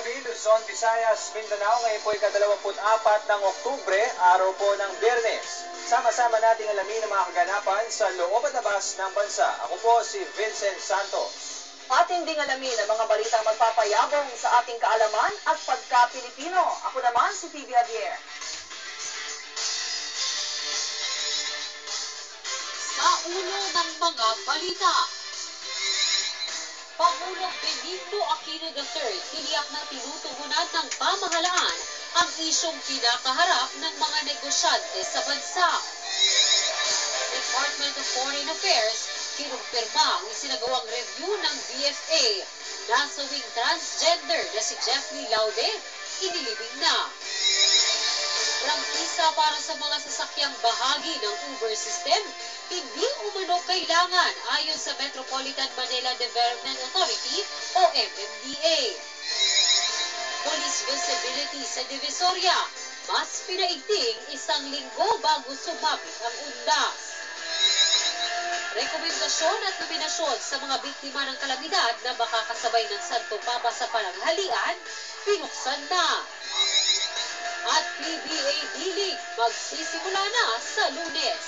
gabi, Luzon, Visayas, Mindanao. Ngayon po ay ka-24 ng Oktubre, araw po ng Biyernes. Sama-sama nating alamin ang mga kaganapan sa loob at labas ng bansa. Ako po si Vincent Santos. Ating ding alamin ang mga balitang magpapayabong sa ating kaalaman at pagka-Pilipino. Ako naman si Phoebe Javier. Sa ulo ng mga balita, Pangulong Benigno Aquino III tiniyak na tinutugunan ng pamahalaan ang isyong kinakaharap ng mga negosyante sa bansa. Department of Foreign Affairs kinumpirma ang isinagawang review ng DFA. Nasawing transgender na si Jeffrey Laude, inilibing na. Prangkisa para sa mga sasakyang bahagi ng Uber system, hindi umano kailangan ayon sa Metropolitan Manila Development Authority o MMDA. Police visibility sa Divisoria, mas pinaigting 1 linggo bago sumapit ang undas. Rekomendasyon at nominasyon sa mga biktima ng kalamidad na makakasabay ng Santo Papa sa pananghalian, pinuksan na. At PBA D-League magsisimula na sa Lunes.